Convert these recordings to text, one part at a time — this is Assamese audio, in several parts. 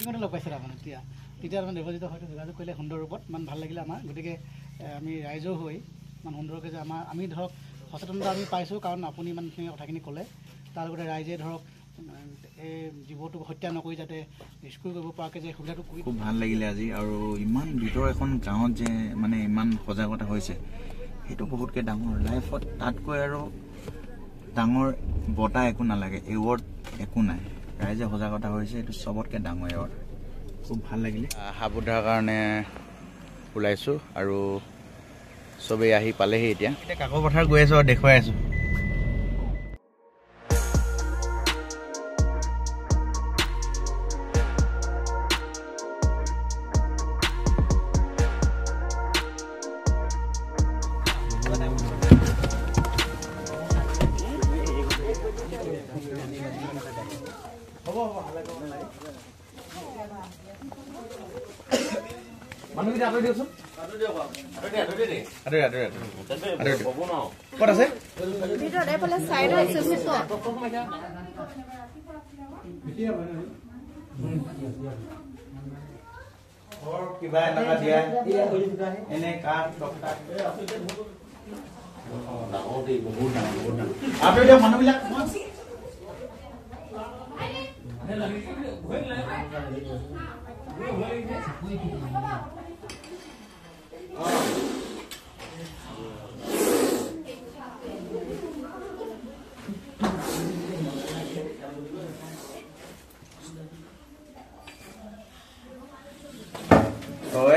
মিটিঙতে লগ পাইছিল আপুনি তেতিয়া মানে দেৱজিত হয়তো যোগাযোগ কৰিলে সুন্দৰ ৰূপত ইমান ভাল লাগিলে আমাৰ গতিকে আমি ৰাইজৰ হৈ ইমান সুন্দৰকৈ যে আমি ধৰক সচেতনতা আমি পাইছোঁ কাৰণ আপুনি ইমানখিনি কথাখিনি ক'লে তাৰ লগতে ৰাইজে ধৰক এই জীৱটোক হত্যা নকৰি যাতে ৰেস্কিউ কৰিব পৰাকৈ যে সুবিধাটো কৰি খুব ভাল লাগিলে আজি আৰু ইমান ভিতৰ এখন গাঁৱত যে মানে ইমান সজাগতা হৈছে সেইটো বহুতকৈ ডাঙৰ লাইফত তাতকৈ আৰু ডাঙৰ বঁটা একো নালাগে এৱাৰ্ড একো নাই ৰাইজে সজাগতা হৈছে এইটো চবতকৈ ডাঙৰ এৱাৰ্ড খুব ভাল লাগিলে সাবধানৰ কাৰণে ওলাইছোঁ আৰু চবেই আহি পালেহি এতিয়া কাকো পথাৰ গৈ আছোঁ আৰু দেখুৱাই আছোঁ মানুহকেইটা আঁতৰি দিয়কচোন ক'ত আছে কিবা এনেকুৱা দিয়া এনে কাঠ আঁতৰি দিয়ক মানুহবিলাক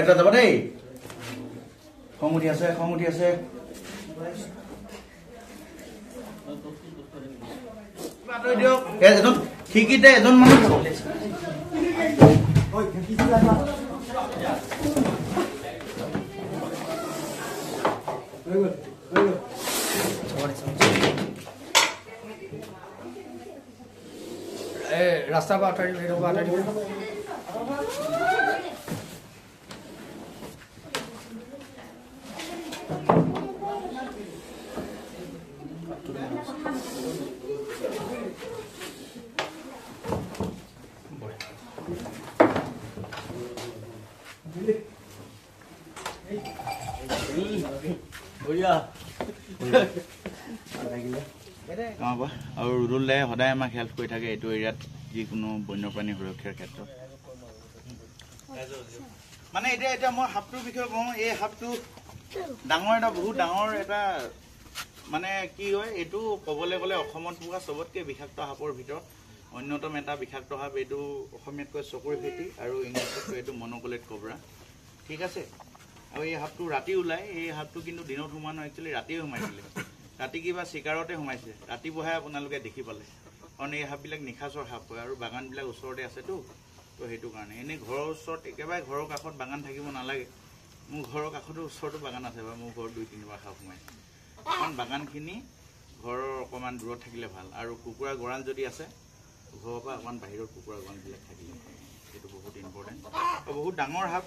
এটা যাব দেই খং উঠি আছে আঁতৰি দিয়ক এজন খিৰিকীতে এজন মানুহ ৰাস্তাৰ পৰা আঁতৰি দিব আৰু ৰুদুল দাই সদায় আমাক হেল্প কৰি থাকে এইটো এৰিয়াত যিকোনো বন্যপ্ৰাণী সুৰক্ষাৰ ক্ষেত্ৰত মানে এতিয়া মই সাপটোৰ বিষয়ে কওঁ এই সাপটো ডাঙৰ এটা বহুত ডাঙৰ এটা মানে কি হয় এইটো ক'বলৈ গ'লে অসমত পোৱা চবতকৈ বিষাক্ত সাপৰ ভিতৰত অন্যতম এটা বিষাক্ত সাপ এইটো অসমীয়াত কয় চকুৰ ফেটি আৰু ইংলিছত কয় এইটো মন'কলেট কবৰা ঠিক আছে আৰু এই সাপটো ৰাতি ওলায় এই সাপটো কিন্তু দিনত সোমোৱা নহয় একচুৱেলি ৰাতিয়ে সোমাইছিলে ৰাতি কিবা চিকাৰতে সোমাইছে ৰাতিপুৱাহে আপোনালোকে দেখি পালে কাৰণ এই সাপবিলাক নিশাচৰ সাপ হয় আৰু বাগানবিলাক ওচৰতে আছেতো তো সেইটো কাৰণে এনেই ঘৰৰ ওচৰত একেবাৰে ঘৰৰ কাষত বাগান থাকিব নালাগে মোৰ ঘৰৰ কাষতো ওচৰতো বাগান আছে বা মোৰ ঘৰত 2-3বাৰ সাপ সোমাইছে কাৰণ বাগানখিনি ঘৰৰ অকণমান দূৰত থাকিলে ভাল আৰু কুকুৰা গঁৰাল যদি আছে ঘৰৰ পৰা অকণমান বাহিৰত কুকুৰা গঁৰালবিলাক থাকিলে সেইটো বহুত ইম্পৰ্টেণ্ট বহুত ডাঙৰ সাপ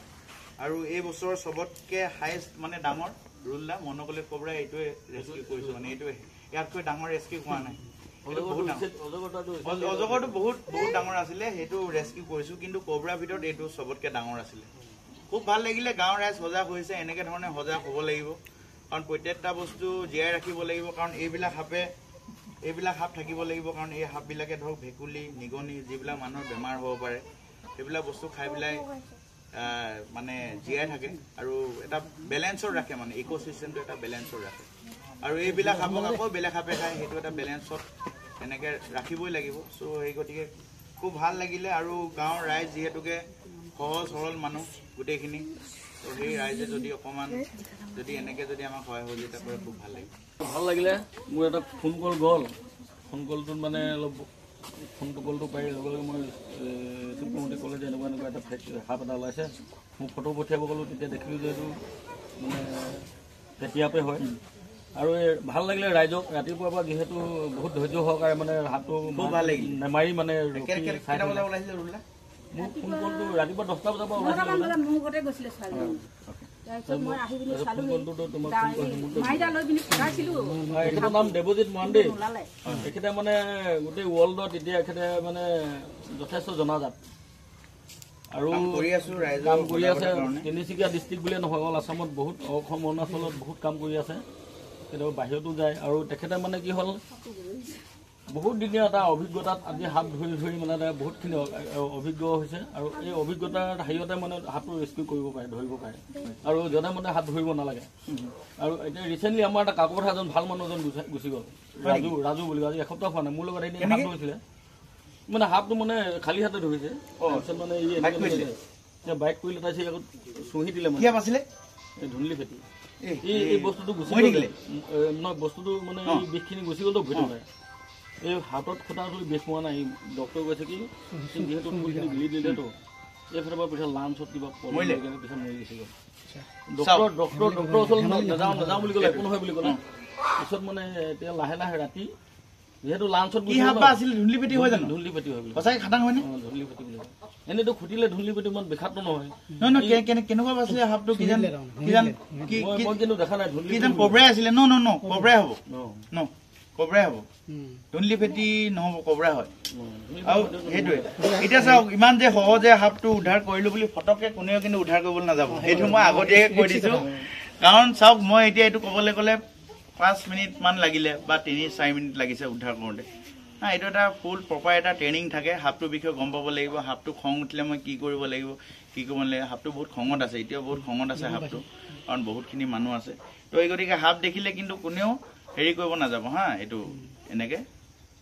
আৰু এই বছৰ চবতকৈ হায়েষ্ট মানে ডাঙৰ ৰুলদা মন'কলেট কবৰা এইটোৱে ৰেস্কিউ কৰিছোঁ মানে এইটোৱে ইয়াতকৈ ডাঙৰ ৰেস্কিউ হোৱা নাই অজগৰটো বহুত ডাঙৰ আছিলে সেইটো ৰেস্কিউ কৰিছোঁ কিন্তু কবৰাৰ ভিতৰত এইটো চবতকৈ ডাঙৰ আছিলে খুব ভাল লাগিলে গাঁৱৰ ৰাইজ সজাগ হৈছে এনেকৈ ধৰণে সজাগ হ'ব লাগিব কাৰণ প্ৰত্যেকটা বস্তু জীয়াই ৰাখিব লাগিব কাৰণ এইবিলাক সাপ থাকিব লাগিব কাৰণ এই সাপবিলাকে ধৰক ভেকুলী নিগনি যিবিলাক মানুহৰ বেমাৰ হ'ব পাৰে সেইবিলাক বস্তু খাই পেলাই মানে জীয়াই থাকে আৰু এটা বেলেঞ্চত ৰাখে মানে ইক'চিষ্টেমটো এটা বেলেঞ্চত ৰাখে আৰু এইবিলাক সাপক আকৌ বেলেগ সাপে খায় সেইটো এটা বেলেঞ্চত তেনেকৈ ৰাখিবই লাগিব চ' সেই গতিকে খুব ভাল লাগিলে আৰু গাঁৱৰ ৰাইজ যিহেতুকে সহজ সৰল মানুহ গোটেইখিনি তো সেই ৰাইজে যদি অকণমান যদি এনেকৈ যদি আমাক সহায় সহযোগিতা কৰে খুব ভাল লাগিলে মোৰ এটা ফোন কল গ'ল ফোন কলটোত মানে অলপ ফোন কলটো পাই লগে লগে মই কওঁতে ক'লে যে এনেকুৱা এটা সাপ এটা ওলাইছে মোক ফটো পঠিয়াব ক'লোঁ তেতিয়া দেখিলোঁ যে এইটো মানে তেতিয়াপে হয় আৰু ভাল লাগিলে ৰাইজক ৰাতিপুৱাৰ পৰা যিহেতু বহুত ধৈৰ্য সহকাৰে মানে সাপটো নেমাৰি মানে মোক ফোন কলটো ৰাতিপুৱা 10টা বজাৰ পৰা ওলাইছিলে এখেতৰ নাম দেৱজিত মহান্দি এখেতে মানে গোটেই ৱৰ্ল্ডত এতিয়া এখেতে মানে যথেষ্ট জনাজাত আৰু কাম কৰি আছো ৰাইজৰ কাম কৰি আছে কাৰণে। তিনিচুকীয়া ডিষ্ট্ৰিক্ট বুলিয়ে নহয় অল আছামত বহুত অসম অৰুণাচলত বহুত কাম কৰি আছে কেতিয়াবা বাহিৰতো যায় আৰু তেখেতে মানে কি হ'ল বহুত দিনীয়া এটা অভিজ্ঞতাত আজি হাত ধৰি ধৰি মানে বহুতখিনি অভিজ্ঞ হৈছে আৰু এই অভিজ্ঞতাৰ হেৰিয়তে মানে হাতটো ৰেস্কিউ কৰিব পাৰে ধৰিব পাৰে আৰু যধে মধে হাত ধৰিব নালাগে আৰু এতিয়া ৰিচেণ্টলি আমাৰ এটা কাকপথাৰ এজন ভাল মানুহ এজন গুচি গ'ল ৰাজু বুলি আজি এসপ্তাহ হোৱা নাই মোৰ লগত এদিন হাত ধৰিছিলে মানে হাতটো মানে খালী হাতে ধৰিছে তাৰপিছত মানে বাইক কৰিলে তাৰপিছত আকৌ চুহি দিলে মানে এই ধুন্দলি ফেটি এই বস্তুটো গুচি গ'ল নহয় বস্তুটো মানে এই বিষখিনি গুচি গ'লতো ভিতৰতে এই হাতত খুটা ধৰি বিষ পোৱা নাই ডক্টৰে কৈছে কি যিহেতু ফুলখিনি গিলি দিলেতো এইফালৰ পৰা পিছত লাঞ্চত কিবা পিছত মৰি গুচি গ'ল ডক্টৰ ওচৰত নাযাওঁ বুলি ক'লে একো নহয় বুলি ক'লে পিছত মানে এতিয়া লাহে লাহে ৰাতি যিহেতু লাঞ্চত ধুন্দলি পেটি হয় জানো ধুন্দলি পেটি হয় বুলি সঁচাই খাটাং হয়নে ধুন্দলি পেটি বুলি এনেইতো খুটিলে ধুন্দলি পেটি ইমান বিষাক্ত নহয় কেনেকুৱা আছিলে সাপটো মই কিন্তু দেখা নাই ধুন্দলি কবৰাই আছিলে কবৰাই হ'ব কবৰাই হ'ব ধুন্দলি ফেটি নহ'ব কবৰাই হয় আৰু সেইটোৱে এতিয়া চাওক ইমান যে সহজে সাপটো উদ্ধাৰ কৰিলো বুলি ফটককে কোনেও কিন্তু উদ্ধাৰ কৰিবলৈ নাযাব সেইটো মই আগতীয়াকৈ কৈ দিছো কাৰণ চাওক মই এতিয়া এইটো ক'বলৈ গ'লে 5 মিনিটমান লাগিলে বা 3-4 মিনিট লাগিছে উদ্ধাৰ কৰোঁতে এইটো এটা ফুল প্ৰপাৰ এটা ট্ৰেইনিং থাকে সাপটোৰ বিষয়ে গম পাব লাগিব সাপটো খং উঠিলে মই কি কৰিব লাগিব কি কৰিব নালাগে সাপটো বহুত খঙত আছে এতিয়াও বহুত খঙত আছে সাপটো কাৰণ বহুতখিনি মানুহ আছে তো এই গতিকে সাপ দেখিলে কিন্তু কোনেও হেৰি কৰিব নাযাব হা এইটো এনেকৈ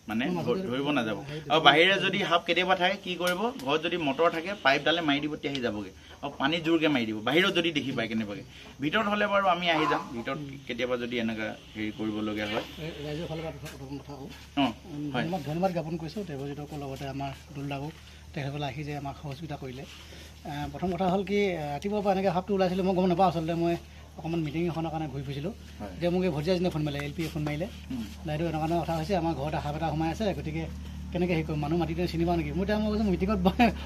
মানে ধৰিব নাযাব আৰু বাহিৰে যদি সাপ কেতিয়াবা থাকে কি কৰিব ঘৰত যদি মটৰ থাকে পাইপডালে মাৰি দিব তেতিয়া আহি যাবগৈ আৰু পানী জোৰকৈ মাৰি দিব বাহিৰত যদি দেখি পায় কেনেবাকৈ ভিতৰত হ'লে বাৰু আমি আহি যাম ভিতৰত কেতিয়াবা যদি এনেকুৱা হেৰি কৰিবলগীয়া হয় ৰাইজৰ ফালৰ পৰা প্ৰথম কথা ধন্যবাদ জ্ঞাপন কৰিছোঁ দেৱজিতকৰ লগতে আমাৰ দুলদাকো তেখেতসকলে আহি যে আমাক সহযোগিতা কৰিলে প্ৰথম কথা হ'ল কি ৰাতিপুৱাৰ পৰা এনেকৈ সাপটো ওলাইছিলোঁ মই গম নাপাওঁ আচলতে মই অকণমান মিটিং এখনৰ কাৰণে ঘূৰি ফুৰিছিলোঁ যে মোক এই ভটিজাজনে ফোন মাৰিলে LP ফোন মাৰিলে বাইদেউ এনেকুৱা কথা হৈছে আমাৰ ঘৰত সাপ এটা সোমাই আছে গতিকে কেনেকৈ হেৰি কৰিম মানুহ মাতিতে চিনি পাওঁ নেকি মই এতিয়া মই কৈছোঁ মিটিঙত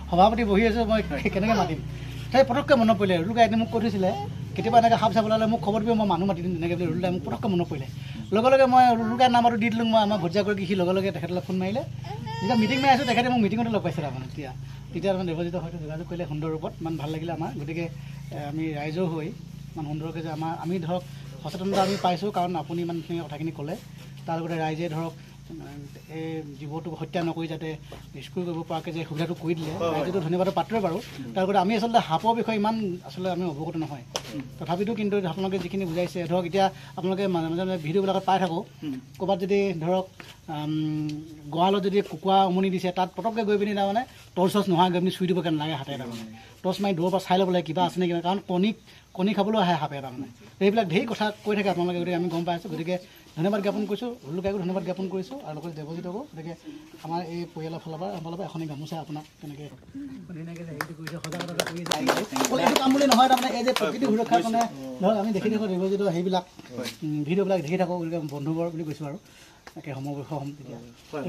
সভাপতি বহি আছোঁ মই কেনেকৈ মাতিম সেই পটককৈ মনত পৰিলে ৰুলুকাই এদিন মোক কৈ থৈছিলে কেতিয়াবা এনেকৈ সাপ চাব ওলালে মোক খবৰ দিব মই মানুহ মাতি দিম তেনেকৈ বুলি ৰুলুকাই মোক পটককৈ মনত পৰিলে লগে লগে মই ৰুলুকাই নাম্বাৰটো দি দিলোঁ মই আমাৰ ভটিজা কৰি সি লগে লগে তেখেতলৈ ফোন মাৰিলে যেতিয়া মিটিং মাৰি আছোঁ তেখেতে মোক মিটিঙতে লগ পাইছে তাৰমানে তেতিয়া মানে দেৱজিতৰ হয়তো যোগাযোগ কৰিলে সুন্দৰ ৰূপত ইমান ভাল লাগিলে আমাৰ গতিকে আমি ৰাইজৰ হৈ ইমান সুন্দৰকৈ যে আমি ধৰক সচেতনতা আমি পাইছোঁ কাৰণ আপুনি ইমানখিনি কথাখিনি ক'লে তাৰ লগতে ৰাইজে ধৰক এই জীৱটোক হত্যা নকৰি যাতে ৰেস্কিউ কৰিব পৰাকৈ যে সুবিধাটো কৰি দিলে ৰাইজেতো ধন্যবাদৰ পাত্ৰই বাৰু তাৰ লগতে আমি আচলতে সাপৰ বিষয়ে ইমান আচলতে আমি অৱগত নহয় তথাপিতো কিন্তু আপোনালোকে যিখিনি বুজাইছে ধৰক এতিয়া আপোনালোকে মাজে মাজে ভিডিঅ'বিলাকত পাই থাকোঁ ক'ৰবাত যদি ধৰক গঁৰালত যদি কুকুৰা উমনি দিছে তাত পটককৈ গৈ পিনি তাৰমানে টৰ্চ নোহোৱা গৈ পিনি চুই দিবগৈ নালাগে হাতে তাৰমানে টৰ্চ মাৰি দূৰৰ পৰা চাই ল'ব লাগে কিবা আছে নেকি কাৰণ কণী খাবলৈও আহে সাপে তাৰমানে এইবিলাক ঢেৰ কথা কৈ থাকে আপোনালোকে গতিকে আমি গম পাই আছোঁ গতিকে ধন্যবাদ জ্ঞাপন কৰিছোঁ ৰুলুকাইকো ধন্যবাদ জ্ঞাপন কৰিছোঁ আৰু লগতে দেৱজিতকো গতিকে আমাৰ এই পৰিয়ালৰ ফালৰ পৰা এখনি গামোচা আপোনাক তেনেকৈ ধুনীয়াকৈ হেৰিটো কৰিছে সজাগতা কৰি এইটো কাম বুলি নহয় তাৰমানে এই যে প্ৰকৃতি সুৰক্ষাৰ কাৰণে ধৰক আমি দেখি থাকোঁ দেৱজিত সেইবিলাক ভিডিঅ'বিলাক দেখি থাকোঁ গতিকে বন্ধুবৰ বুলি কৈছোঁ আৰু তাকে সমবয়স হ'ম তেতিয়া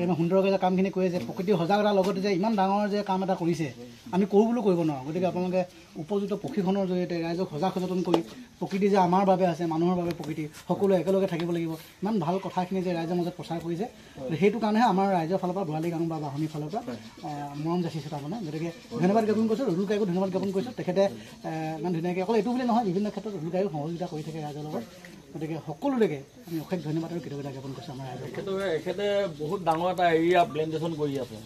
ইমান সুন্দৰকৈ যে কামখিনি কৰি যে প্ৰকৃতিৰ সজাগতাৰ লগতে যে ইমান ডাঙৰ যে কাম এটা কৰিছে আমি কৰোঁ বুলিও কৰিব নোৱাৰোঁ গতিকে আপোনালোকে উপযুক্ত প্ৰশিক্ষণৰ জৰিয়তে ৰাইজক সচেতন কৰি প্ৰকৃতি যে আমাৰ বাবে আছে মানুহৰ বাবে প্ৰকৃতি সকলোৱে একেলগে থাকিব লাগিব ইমান ভাল কথাখিনি যে ৰাইজৰ মাজত প্ৰচাৰ কৰিছে সেইটো কাৰণেহে আমাৰ ৰাইজৰ ফালৰ পৰা ভৰালী গাঁও বা বাহনীৰ ফালৰ পৰা মৰম যাচিছোঁ তাৰমানে গতিকে ধন্যবাদ জ্ঞাপন কৰিছোঁ ৰুলুকাইকো ধন্যবাদ জ্ঞাপন কৰিছোঁ তেখেতে ইমান ধুনীয়াকৈ অকল এইটো বুলি নহয় বিভিন্ন ক্ষেত্ৰত ৰুলুকাইকো সহযোগিতা কৰি থাকে ৰাইজৰ লগত গতিকে সকলোলৈকে আমি অশেষ ধন্যবাদ আৰু কৃতজ্ঞতা জ্ঞাপন কৰিছোঁ আমাৰ ৰাইজক এখেতে বহুত ডাঙৰ এটা এৰিয়া প্লেণ্টেশ্যন কৰি আছে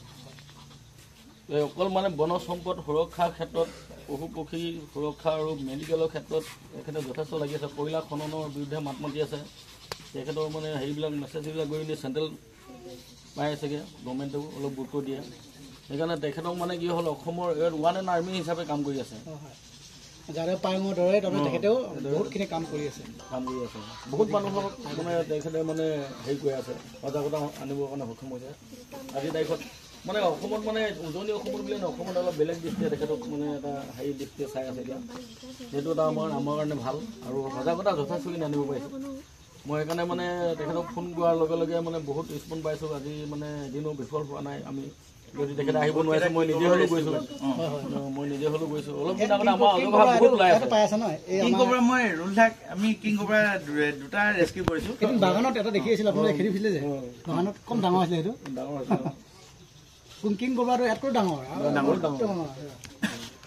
অকল মানে বনজ সম্পদ সুৰক্ষাৰ ক্ষেত্ৰত পশু পক্ষী সুৰক্ষা আৰু মেডিকেলৰ ক্ষেত্ৰত এখেতে যথেষ্ট লাগি আছে কয়লা খননৰ বিৰুদ্ধে মাত মাতি আছে তেখেতৰ মানে হেৰিবিলাক মেছেজবিলাক গৈ পিনি চেণ্ট্ৰেল পাই আছেগৈ গভৰ্ণমেণ্টেও অলপ গুৰুত্ব দিয়ে সেইকাৰণে তেখেতক মানে কি হ'ল অসমৰ ওৱান এণ্ড আৰ্মি হিচাপে কাম কৰি আছে যাৰে পায়ঙৰ দৰে তাৰমানে তেখেতেও বহুতখিনি কাম কৰি আছে বহুত মানুহক মানে তেখেতে মানে হেৰি কৰি আছে সজাগতা আনিবৰ কাৰণে সক্ষম হৈছে আজিৰ তাৰিখত মানে অসমত মানে উজনি অসমত বুলি নহয় অসমত অলপ বেলেগ দৃষ্টিয়ে তেখেতক মানে এটা হেৰি দৃষ্টিয়ে চাই আছে এতিয়া সেইটো এটা আমাৰ কাৰণে ভাল আৰু সজাগতা যথেষ্টখিনি আনিব পাৰিছোঁ মই সেইকাৰণে মানে তেখেতক ফোন কৰাৰ লগে লগে মানে বহুত ৰেচপন্স পাইছোঁ আজি মানে এদিনো বিফল হোৱা নাই আমি যদি তেখেতে আহিব নোৱাৰিছে মই নিজে হ'লেও গৈছোঁ অলপ দিন আগতে আমাৰ অজগৰ বহুত ওলাই আছে পাই আছে নহয় কিং কোব্ৰা মই ৰুলুকাক আমি কিং কোব্ৰা দুটা ৰেস্কিউ কৰিছোঁ বাগানত এটা দেখি আছিলোঁ আপোনালোকে খেলি ফুৰিছিলে যে বাগানত কম ডাঙৰ আছিলে সেইটো ডাঙৰ আছে কিং কোব্ৰাটো ইয়াতকৈ ডাঙৰ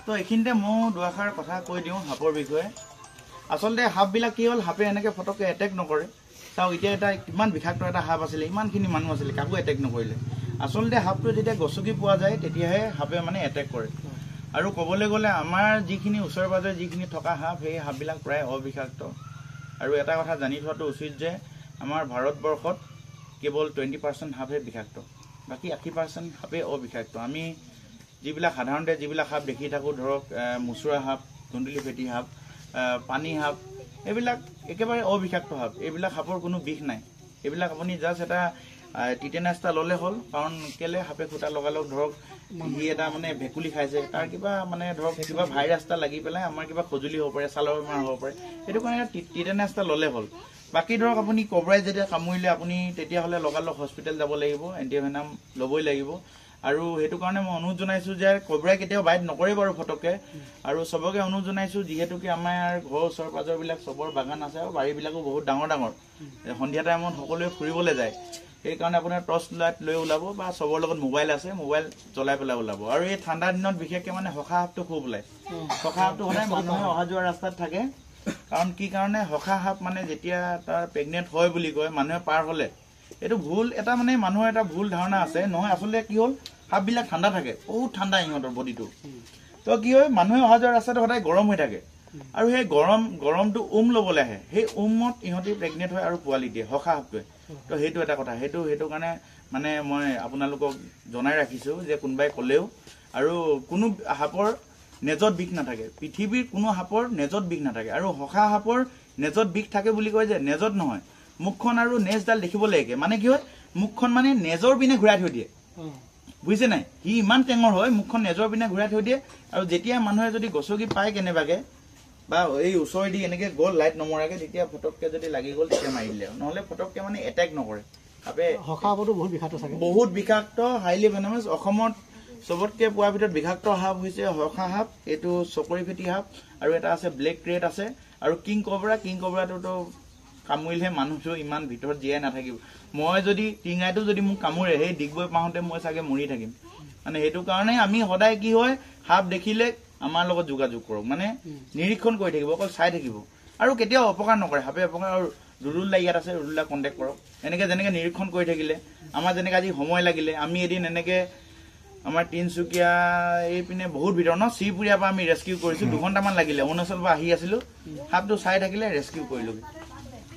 তো এইখিনিতে মই দুআষাৰ কথা কৈ দিওঁ সাপৰ বিষয়ে। আচলতে সাপবিলাক কি হ'ল, সাপে এনেকৈ ফটককৈ এটেক নকৰে। চাওক এতিয়া এটা কিমান বিষাক্ত এটা সাপ আছিলে, ইমানখিনি মানুহ আছিলে, কাকো এটেক নকৰিলে। আচলতে সাপটো যেতিয়া গছকি পোৱা যায় তেতিয়াহে সাপে মানে এটেক কৰে। আৰু ক'বলৈ গ'লে আমাৰ যিখিনি ওচৰে পাজৰে যিখিনি থকা সাপ, সেই সাপবিলাক প্ৰায় অবিষাক্ত। আৰু এটা কথা জানি থোৱাটো উচিত যে আমাৰ ভাৰতবৰ্ষত কেৱল 20% সাপহে বিষাক্ত, বাকী 80% সাপে অবিষাক্ত। আমি যিবিলাক সাধাৰণতে যিবিলাক সাপ দেখি থাকোঁ, ধৰক মুচুৰা সাপ, ধুন্দুলি ফেটি সাপ, পানী সাপ, এইবিলাক একেবাৰে অবিষাক্ত সাপ। এইবিলাক সাপৰ কোনো বিষ নাই। এইবিলাক আপুনি জাষ্ট এটা টিটেনাছ এটা ল'লে হ'ল। কাৰণ কেলে সাপে খুটা লগালগ ধৰক সি এটা মানে ভেকুলি খাইছে, তাৰ কিবা মানে ধৰক কিবা ভাইৰাছ এটা লাগি পেলাই আমাৰ কিবা খজুলি হ'ব পাৰে, ছালৰ বেমাৰ হ'ব পাৰে, সেইটো কাৰণে টিটেনাছ এটা ল'লে হ'ল। বাকী ধৰক আপুনি কবৰাই যেতিয়া কামুৰিলে আপুনি তেতিয়াহ'লে লগালগ হস্পিটেল যাব লাগিব, এণ্টিভেনাম ল'বই লাগিব। আৰু সেইটো কাৰণে মই অনুৰোধ জনাইছোঁ যে কবৰাই কেতিয়াও বাইট নকৰে বাৰু ফটককৈ। আৰু চবকে অনুৰোধ জনাইছোঁ, যিহেতুকে আমাৰ ঘৰৰ ওচৰ পাজৰবিলাক চবৰ বাগান আছে আৰু বাৰীবিলাকো বহুত ডাঙৰ ডাঙৰ, সন্ধিয়া টাইমত সকলোৱে ফুৰিবলৈ যায়। সেইকাৰণে আপোনাৰ টৰ্চ লাইট লৈ ওলাব, বা চবৰ লগত মোবাইল আছে, মোবাইল জ্বলাই পেলাই ওলাব। আৰু এই ঠাণ্ডা দিনত বিশেষকৈ মানে সখা সাপটো খুব ওলায়। সখা সাপটো সদায় মানুহে অহা যোৱা ৰাস্তাত থাকে। কাৰণ কি কাৰণে, সখা সাপ মানে যেতিয়া তাৰ প্ৰেগনেণ্ট হয় বুলি কয়, মানুহে পাৰ হ'লে, এইটো ভুল এটা মানে মানুহৰ এটা ভুল ধাৰণা আছে। নহয়, আচলতে কি হ'ল, সাপবিলাক ঠাণ্ডা থাকে, বহুত ঠাণ্ডা ইহঁতৰ বডিটো। তো কি হয়, মানুহে অহা যোৱা ৰাস্তাটো সদায় গৰম হৈ থাকে। আৰু সেই গৰমটো ল'বলৈ আহে, সেই ইহঁতি প্ৰেগনেণ্ট হয় আৰু পোৱালি দিয়ে, সখা সাপটোৱে। তো সেইটো এটা কথা। সেইটো কাৰণে মানে মই আপোনালোকক জনাই ৰাখিছোঁ যে কোনোবাই ক'লেও, আৰু কোনো সাপৰ নেজত বিষ নাথাকে, পৃথিৱীৰ কোনো সাপৰ নেজত বিষ নাথাকে। আৰু সখা সাপৰ নেজত বিষ থাকে বুলি কয় যে, নেজত নহয়, মুখখন আৰু নেজডাল দেখিবলৈ একে। মানে কি হয়, মুখখন মানে নেজৰ পিনে ঘূৰাই থৈ দিয়ে, বুজিছে নাই? সি ইমান টেঙৰ হয়, মুখখন নেজৰ পিনে ঘূৰাই থৈ দিয়ে। আৰু যেতিয়া মানুহে যদি গছকি পায় কেনেবাকে, বা এই ওচৰেদি এনেকৈ গ'ল লাইট নমৰাকৈ, তেতিয়া ফটককৈ যদি লাগি গ'ল তেতিয়া মাৰি দিলে। নহ'লে ফটককৈ মানে এটেক নকৰে সাপে। সখা সাপতো বহুত বিষাক্ত চাগে, বহুত বিষাক্ত, হাইলি ভেনামাছ। অসমত চবতকৈ পোৱাৰ ভিতৰত বিষাক্ত সাপ হৈছে সখা সাপ, এইটো চকৰি ফেটি সাপ, আৰু এটা আছে ব্লেক ক্ৰেট আছে, আৰু কিং কবৰাটোতো কামুৰিলেহে মানুহটো ইমান ভিতৰত জীয়াই নাথাকিব। মই যদি টিঙাইটো যদি মোক কামুৰে, সেই ডিগবৈ পাওঁতে মই চাগে মৰি থাকিম। মানে সেইটো কাৰণে আমি সদায় কি হয়, সাপ দেখিলে আমাৰ লগত যোগাযোগ কৰক, মানে নিৰীক্ষণ কৰি থাকিব, অকল চাই থাকিব। আৰু কেতিয়াও অপকাৰ নকৰে সাপে, অপকাৰ। আৰু ৰুদুল্লা ইয়াত আছে, ৰুদুল্লা কণ্টেক্ট কৰক। এনেকৈ যেনেকৈ নিৰীক্ষণ কৰি থাকিলে, আমাৰ যেনেকৈ আজি সময় লাগিলে, আমি এদিন এনেকৈ আমাৰ তিনিচুকীয়া এইপিনে বহুত ভিতৰত শ্ৰীপুৰীয়াৰ পৰা আমি ৰেস্কিউ কৰিছোঁ, 2 ঘণ্টামান লাগিলে। অৰুণাচলৰ পৰা আহি আছিলোঁ, সাপটো চাই থাকিলে, ৰেস্কিউ কৰিলোগৈ।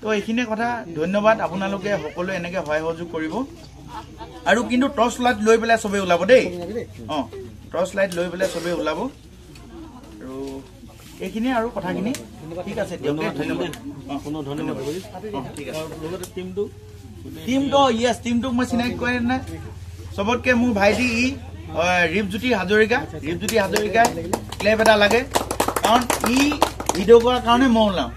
তো এইখিনিয়ে কথা। ধন্যবাদ, আপোনালোকে সকলোৱে এনেকৈ সহায় সহযোগ কৰিব। আৰু কিন্তু টৰ্চ লাইট লৈ পেলাই চবেই ওলাব দেই। টৰ্চ লাইট লৈ পেলাই চবেই ওলাব। আৰু এইখিনিয়ে আৰু কথাখিনি। ঠিক আছে, দিয়ক, ধন্যবাদ। ধন্যবাদ। ঠিক আছে। লগতে টিমটোক মই চিনাকি কৰি নাই। চবতকৈ মোৰ ভাইটি ৰিপজ্যোতি হাজৰিকাই ক্লেপ এটা লাগে, কাৰণ ভিডিঅ' কৰাৰ কাৰণে মই ওলাওঁ।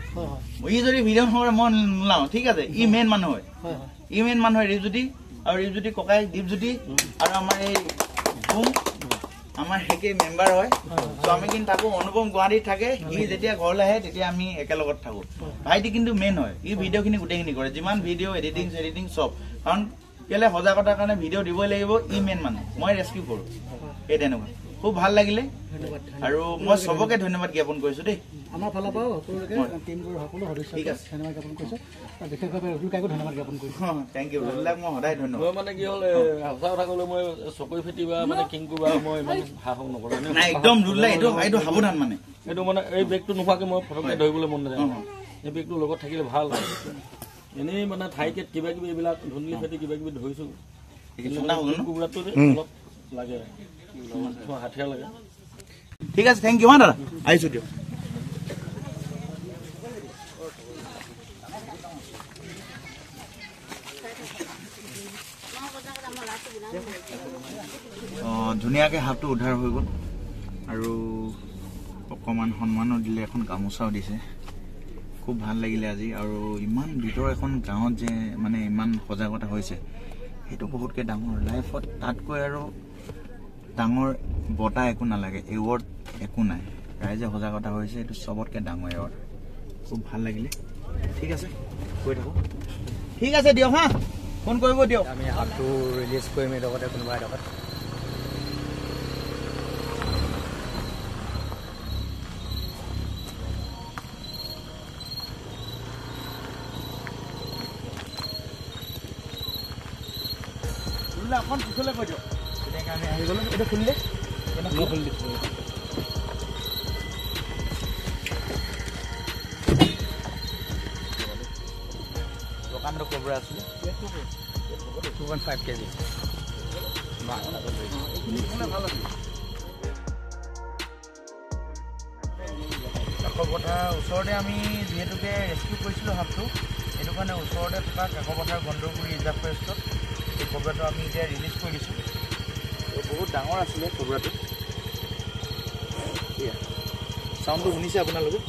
যদি ভিডিঅ' নকৰে মই নোলাওঁ, ঠিক আছে? মেইন মানুহ হয়, ৰিপজ্যোতি, আৰু ৰিপজ্যোতি ককাই দীপজ্যোতি, আৰু আমাৰ এই আমাৰ একে মেম্বাৰ হয়। চ' আমি কিন্তু থাকোঁ, অনুপম গুৱাহাটীত থাকে, যেতিয়া ঘৰলৈ আহে তেতিয়া আমি একেলগত থাকোঁ। ভাইটি কিন্তু মেইন হয়, ভিডিঅ'খিনি গোটেইখিনি কৰে, যিমান ভিডিঅ' এডিটিং চব। কাৰণ কেলে সজাগতাৰ কাৰণে ভিডিঅ' দিবই লাগিব, মেইন মানুহ। মই ৰেস্কিউ কৰোঁ, সেই তেনেকুৱা। খুব ভাল লাগিলে, আৰু মই চবকে ধন্যবাদ জ্ঞাপন কৰিছোঁ দেই। আমাৰ ফালৰ পৰাও সকলোকে, টিমটোৰ সকলো সদস্যক ধন্যবাদ জ্ঞাপন কৰিছোঁ, বিশেষভাৱে ৰুদুল কাকো ধন্যবাদ জ্ঞাপন কৰিছোঁ। থেংক ইউ, ৰুদুলাক মই সদায় ধন্যবাদ। মই মানে কি হ'ল, সঁচা কথা ক'লে মই চকৰি ফেটি বা মানে কিং কবৰা মই ইমান সাহস নকৰোঁ। নাই, একদম ৰুদুলা, এইটো সাৱধান। মানে এইটো মানে এই বেগটো নোহোৱাকৈ মই ফটককৈ ধৰিবলৈ মন নাযায়। এই বেগটো লগত থাকিলে ভাল। এনেই মানে ঠাইকেট কিবা কিবি এইবিলাক ধুন্দুলি ফেটি কিবা কিবি ধৰিছোঁ, কুকুৰাটো অলপ লাগে, হাঠিয়াৰ লাগে। ঠিক আছে, থেংক ইউ। দাদা আহিছোঁ দিয়ক। ধুনীয়াকৈ সাপটো উদ্ধাৰ হৈ গ'ল, আৰু অকণমান সন্মানো দিলে, এখন গামোচাও দিছে। খুব ভাল লাগিলে আজি। আৰু ইমান ভিতৰ এখন গাঁৱত যে মানে ইমান সজাগতা হৈছে, সেইটো বহুতকৈ ডাঙৰ লাইফত। তাতকৈ আৰু ডাঙৰ বঁটা একো নালাগে, এৱাৰ্ড একো নাই। ৰাইজে সজাগতা হৈছে, এইটো চবতকৈ ডাঙৰ এৱাৰ্ড। খুব ভাল লাগিলে। ঠিক আছে, কৈ থাকোঁ। ঠিক আছে দিয়ক, ফোন কৰিব দিয়ক। আমি সাপটো ৰিলিজ কৰিম এই লগতে কোনোবা এডোখৰত। বোলে অকণ পিছলৈ কৈ দিয়ক তেনেকৈ আমি আহি গ'লোঁ এইটো খুলিলে খুলি দিছোঁ দোকানটো ক'ৰ পৰা আছিলে 2.5 কেজি ভাল আছিল কাকপথাৰ ওচৰতে আমি যিহেতুকে ৰেস্কিউ কৰিছিলোঁ সাপটো সেইটো কাৰণে ওচৰতে থকা কাকপথাৰ গণ্ডগুৰি ৰিজাৰ্ভ ফৰেষ্টত এই কবৰাটো আমি এতিয়া ৰিলিজ কৰি দিছোঁ বহুত ডাঙৰ আছিলে কবৰাটো চাউণ্ডটো শুনিছে আপোনালোকে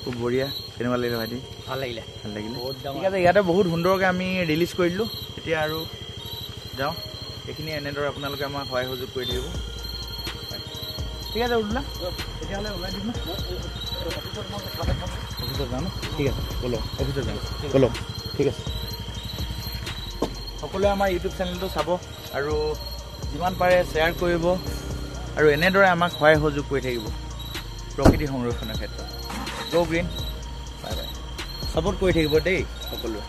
খুব বঢ়িয়া কেনেকুৱা লাগিলে ভাইটি ভাল লাগিলে ঠিক আছে ইয়াতে বহুত সুন্দৰকৈ আমি ৰিলিজ কৰি দিলোঁ এতিয়া আৰু যাওঁ এইখিনি এনেদৰে আপোনালোকে আমাক সহায় সহযোগ কৰি দিব ঠিক আছে উঠিলা তেতিয়াহ'লে ওলাই দিম অফিচত যাওঁ ন ঠিক আছে ব'লক অফিচত যাওঁ ব'লক ঠিক আছে সকলোৱে আমাৰ ইউটিউব চেনেলটো চাব আৰু যিমান পাৰে শ্বেয়াৰ কৰিব আৰু এনেদৰে আমাক সহায় সহযোগ কৰি থাকিব প্ৰকৃতি সংৰক্ষণৰ ক্ষেত্ৰত গো গ্ৰীণ বাই বাই ছাপোৰ্ট কৰি থাকিব দেই সকলোৱে